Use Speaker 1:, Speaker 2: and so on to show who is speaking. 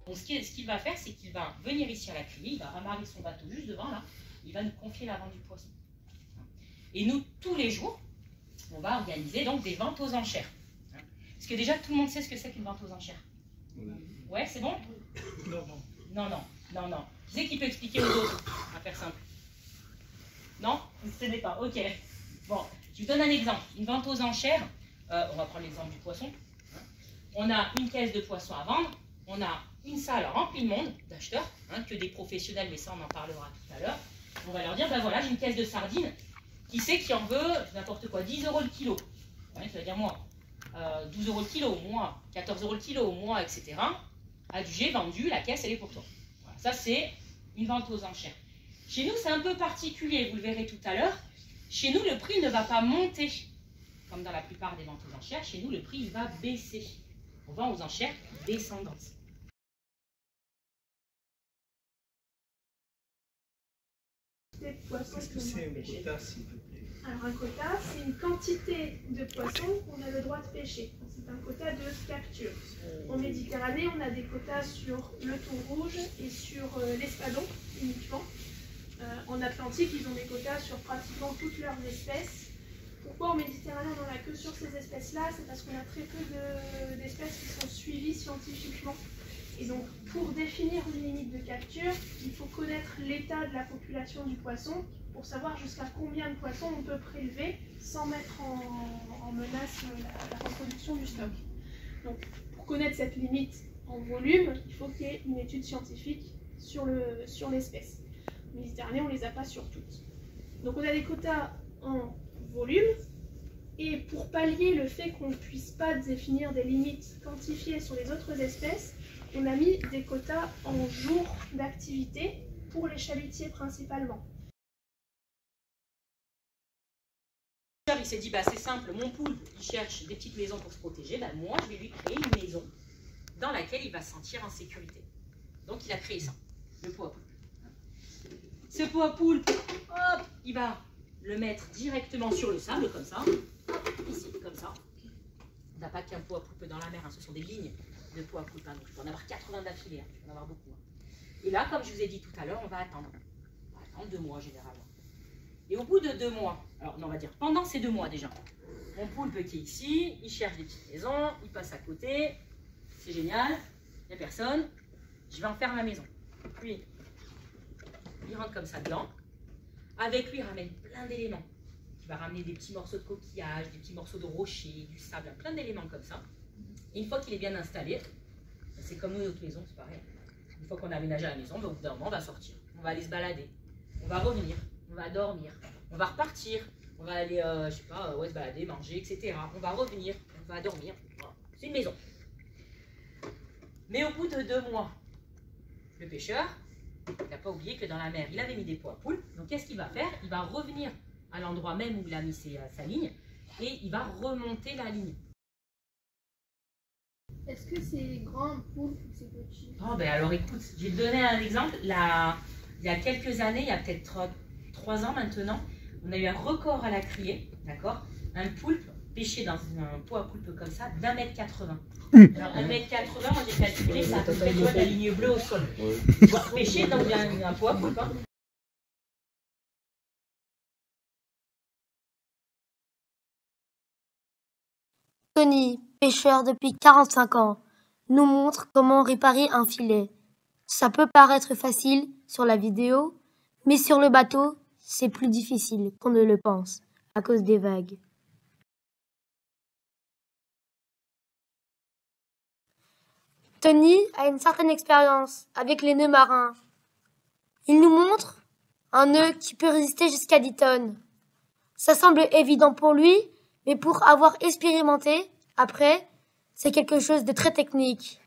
Speaker 1: Donc ce qu'il va faire, c'est qu'il va venir ici à la criée, il va ramarrer son bateau juste devant là, il va nous confier la vente du poisson. Et nous, tous les jours, on va organiser donc des ventes aux enchères. Parce que déjà, tout le monde sait ce que c'est qu'une vente aux enchères. Ouais, c'est bon? Non. Qui c'est qui peut expliquer aux autres, à faire simple? Non? Ce n'est pas. Ok. Bon, je vous donne un exemple. Une vente aux enchères, on va prendre l'exemple du poisson. On a une caisse de poissons à vendre, on a une salle remplie de monde, d'acheteurs, que des professionnels, mais ça on en parlera tout à l'heure. On va leur dire, ben voilà, j'ai une caisse de sardines, qui c'est qui en veut, n'importe quoi, 10 € le kilo. Ouais, ça veut dire moi. 12 € le kilo, moi, 14 € le kilo, moi, etc. Adjugé, vendu, la caisse, elle est pour toi. Voilà, ça, c'est une vente aux enchères. Chez nous, c'est un peu particulier, vous le verrez tout à l'heure. Chez nous, le prix ne va pas monter, comme dans la plupart des ventes aux enchères. Chez nous, le prix, il va baisser. On vend aux enchères descendantes.
Speaker 2: Qu'est-ce que c'est un quota, s'il vous plaît? Alors un quota, c'est une quantité de poissons qu'on a le droit de pêcher. C'est un quota de capture. En Méditerranée, on a des quotas sur le thon rouge et sur l'espadon uniquement. En Atlantique, ils ont des quotas sur pratiquement toutes leurs espèces. Pourquoi en Méditerranée, on n'en a que sur ces espèces-là? C'est parce qu'on a très peu d'espèces qui sont suivies scientifiquement. Et donc, pour définir une limite de capture, il faut connaître l'état de la population du poisson pour savoir jusqu'à combien de poissons on peut prélever sans mettre en menace la reproduction du stock. Donc, pour connaître cette limite en volume, il faut qu'il y ait une étude scientifique sur l'espèce. En Méditerranée, on ne les a pas sur toutes. Donc, on a des quotas en volume. Et pour pallier le fait qu'on ne puisse pas définir des limites quantifiées sur les autres espèces, on a mis des quotas en jours d'activité pour les chalutiers principalement.
Speaker 1: Il s'est dit, bah, c'est simple, mon poulpe, il cherche des petites maisons pour se protéger, bah, moi, je vais lui créer une maison dans laquelle il va se sentir en sécurité. Donc, il a créé ça, le pot à poulpe. Ce pot à poulpe, hop, il va le mettre directement sur le sable, comme ça, hop, ici, comme ça. On n'a pas qu'un pot à poulpe dans la mer, ce sont des lignes de pot à poulpe. Donc, il faut en avoir 80 d'affilée, il faut en avoir beaucoup. Et là, comme je vous ai dit tout à l'heure, on va attendre. On va attendre 2 mois généralement. Et au bout de 2 mois, alors non, on va dire pendant ces 2 mois déjà, mon poulpe qui est ici, il cherche des petites maisons, il passe à côté, c'est génial, il n'y a personne, je vais en faire ma maison. Puis, il rentre comme ça dedans, avec lui il ramène plein d'éléments. Il va ramener des petits morceaux de coquillage, des petits morceaux de rocher, du sable, plein d'éléments comme ça. Et une fois qu'il est bien installé, c'est comme nous, notre maison, c'est pareil. Une fois qu'on a aménagé la maison, au bout d'un moment, on va sortir, on va aller se balader, on va revenir. On va dormir, on va repartir, on va aller, je sais pas, se balader, manger, etc. On va revenir, on va dormir. Voilà. C'est une maison. Mais au bout de 2 mois, le pêcheur, il n'a pas oublié que dans la mer, il avait mis des pots à poulpe. Donc qu'est-ce qu'il va faire? Il va revenir à l'endroit même où il a mis sa ligne et il va remonter la ligne.
Speaker 2: Est-ce que c'est grand poulpe ou c'est petit?
Speaker 1: Oh, ben alors écoute, je vais te donner un exemple. Là, il y a quelques années, il y a peut-être 3 ans maintenant, on a eu un record à la criée, d'accord? Un poulpe pêché dans un pot à poulpe comme ça, d'1,80 m. Alors 1,80 m, moi j'ai calculé, ça à peu près de la ligne bleue au sol. Voir pêcher dans un pot à poulpe. Hein.
Speaker 3: Tony, pêcheur depuis 45 ans, nous montre comment réparer un filet. Ça peut paraître facile sur la vidéo, mais sur le bateau, c'est plus difficile qu'on ne le pense, à cause des vagues. Tony a une certaine expérience avec les nœuds marins. Il nous montre un nœud qui peut résister jusqu'à 10 tonnes. Ça semble évident pour lui, mais pour avoir expérimenté, après, c'est quelque chose de très technique.